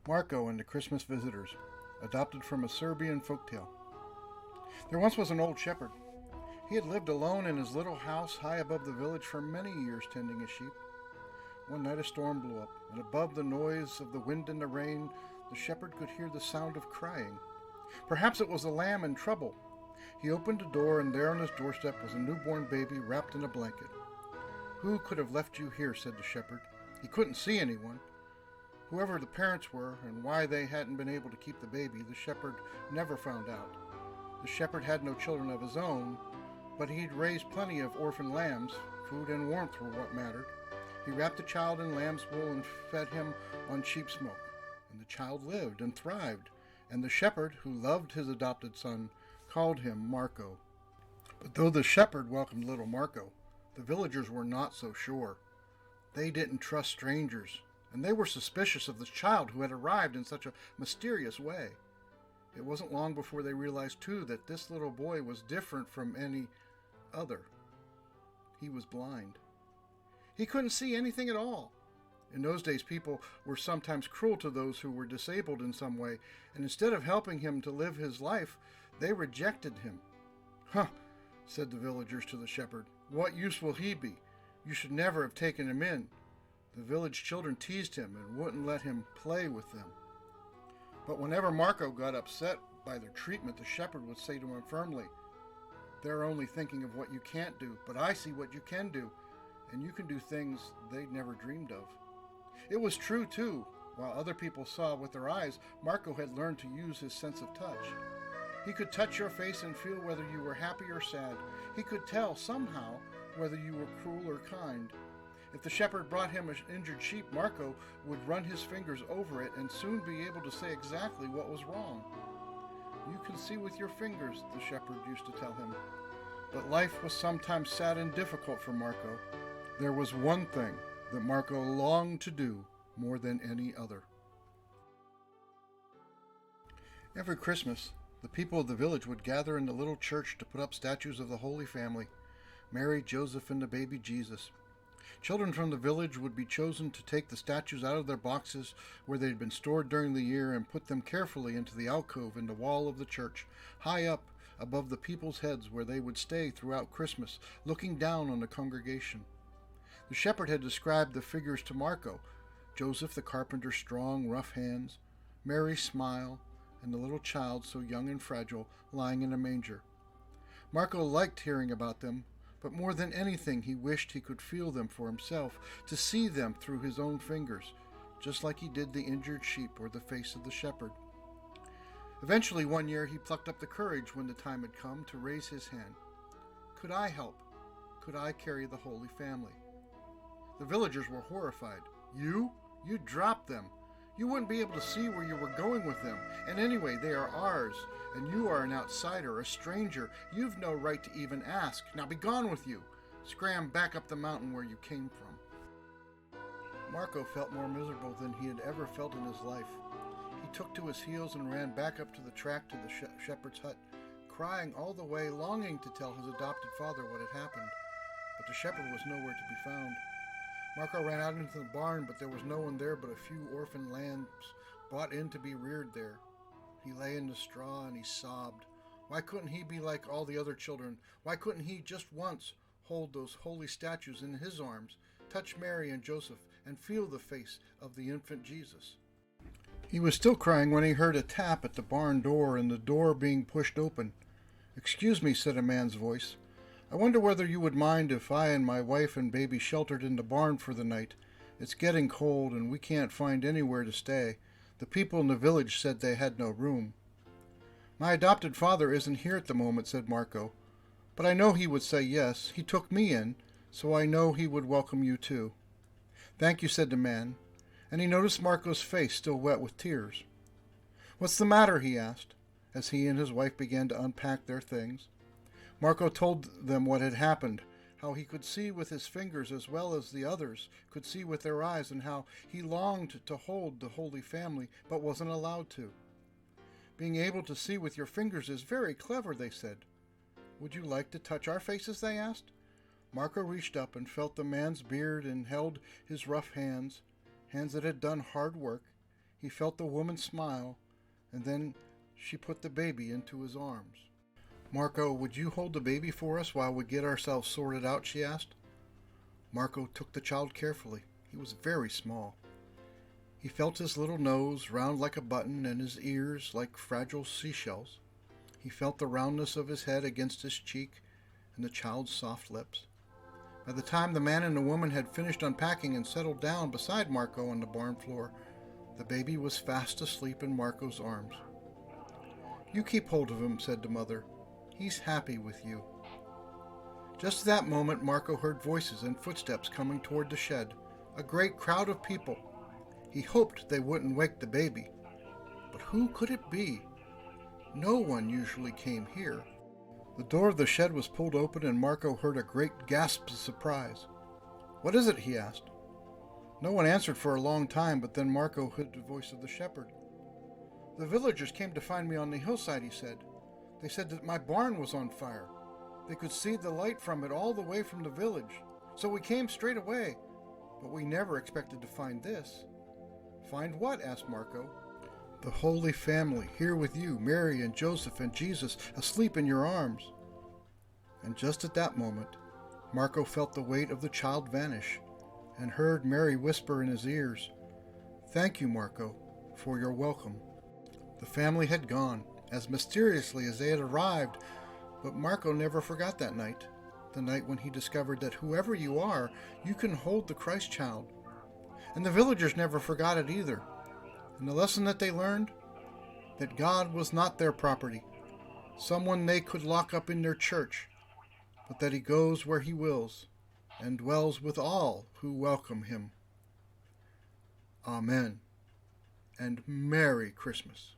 Marko and the Christmas Visitors, adopted from a Serbian folktale. There once was an old shepherd. He had lived alone in his little house high above the village for many years tending his sheep. One night a storm blew up, and above the noise of the wind and the rain, the shepherd could hear the sound of crying. Perhaps it was a lamb in trouble. He opened the door, and there on his doorstep was a newborn baby wrapped in a blanket. "Who could have left you here?" said the shepherd. He couldn't see anyone. Whoever the parents were and why they hadn't been able to keep the baby, the shepherd never found out. The shepherd had no children of his own, but he'd raised plenty of orphan lambs. Food and warmth were what mattered. He wrapped the child in lamb's wool and fed him on sheep's milk. And the child lived and thrived, and the shepherd, who loved his adopted son, called him Marko. But though the shepherd welcomed little Marko, the villagers were not so sure. They didn't trust strangers, and they were suspicious of the child who had arrived in such a mysterious way. It wasn't long before they realized, too, that this little boy was different from any other. He was blind. He couldn't see anything at all. In those days, people were sometimes cruel to those who were disabled in some way, and instead of helping him to live his life, they rejected him. "Huh," said the villagers to the shepherd. "What use will he be? You should never have taken him in." The village children teased him and wouldn't let him play with them. But whenever Marko got upset by their treatment, the shepherd would say to him firmly, "They're only thinking of what you can't do, but I see what you can do, and you can do things they'd never dreamed of." It was true, too. While other people saw with their eyes, Marko had learned to use his sense of touch. He could touch your face and feel whether you were happy or sad. He could tell, somehow, whether you were cruel or kind. If the shepherd brought him an injured sheep, Marko would run his fingers over it and soon be able to say exactly what was wrong. "You can see with your fingers," the shepherd used to tell him. But life was sometimes sad and difficult for Marko. There was one thing that Marko longed to do more than any other. Every Christmas, the people of the village would gather in the little church to put up statues of the Holy Family, Mary, Joseph, and the baby Jesus. Children from the village would be chosen to take the statues out of their boxes where they had been stored during the year and put them carefully into the alcove in the wall of the church, high up above the people's heads, where they would stay throughout Christmas, looking down on the congregation. The shepherd had described the figures to Marko: Joseph the carpenter's strong, rough hands, Mary's smile, and the little child, so young and fragile, lying in a manger. Marko liked hearing about them, but more than anything he wished he could feel them for himself, to see them through his own fingers, just like he did the injured sheep or the face of the shepherd. Eventually, one year, he plucked up the courage when the time had come to raise his hand. "Could I help? Could I carry the Holy Family?" The villagers were horrified. "You? You'd drop them. You wouldn't be able to see where you were going with them. And anyway, they are ours, and you are an outsider, a stranger. You've no right to even ask. Now be gone with you. Scram back up the mountain where you came from." Marko felt more miserable than he had ever felt in his life. He took to his heels and ran back up to the track to the shepherd's hut, crying all the way, longing to tell his adopted father what had happened. But the shepherd was nowhere to be found. Marko ran out into the barn, but there was no one there but a few orphan lambs brought in to be reared there. He lay in the straw and he sobbed. Why couldn't he be like all the other children? Why couldn't he just once hold those holy statues in his arms, touch Mary and Joseph, and feel the face of the infant Jesus? He was still crying when he heard a tap at the barn door and the door being pushed open. "Excuse me," said a man's voice. "I wonder whether you would mind if I and my wife and baby sheltered in the barn for the night. It's getting cold and we can't find anywhere to stay. The people in the village said they had no room." "My adopted father isn't here at the moment," said Marko. "But I know he would say yes. He took me in, so I know he would welcome you too." "Thank you," said the man, and he noticed Marko's face still wet with tears. "What's the matter?" he asked, as he and his wife began to unpack their things. Marko told them what had happened, how he could see with his fingers as well as the others could see with their eyes, and how he longed to hold the Holy Family but wasn't allowed to. "Being able to see with your fingers is very clever," they said. "Would you like to touch our faces?" they asked. Marko reached up and felt the man's beard and held his rough hands, hands that had done hard work. He felt the woman smile, and then she put the baby into his arms. "Marko, would you hold the baby for us while we get ourselves sorted out?" she asked. Marko took the child carefully. He was very small. He felt his little nose, round like a button, and his ears like fragile seashells. He felt the roundness of his head against his cheek and the child's soft lips. By the time the man and the woman had finished unpacking and settled down beside Marko on the barn floor, the baby was fast asleep in Marko's arms. "You keep hold of him," said the mother. "He's happy with you." Just at that moment, Marko heard voices and footsteps coming toward the shed. A great crowd of people. He hoped they wouldn't wake the baby. But who could it be? No one usually came here. The door of the shed was pulled open, and Marko heard a great gasp of surprise. "What is it?" he asked. No one answered for a long time, but then Marko heard the voice of the shepherd. "The villagers came to find me on the hillside," he said. "They said that my barn was on fire. They could see the light from it all the way from the village. So we came straight away, but we never expected to find this." "Find what?" asked Marko. "The Holy Family, here with you, Mary and Joseph and Jesus, asleep in your arms." And just at that moment, Marko felt the weight of the child vanish, and heard Mary whisper in his ears, "Thank you, Marko, for your welcome." The family had gone, as mysteriously as they had arrived, but Marko never forgot that night, the night when he discovered that whoever you are, you can hold the Christ child. And the villagers never forgot it either. And the lesson that they learned? That God was not their property, someone they could lock up in their church, but that he goes where he wills and dwells with all who welcome him. Amen, and Merry Christmas.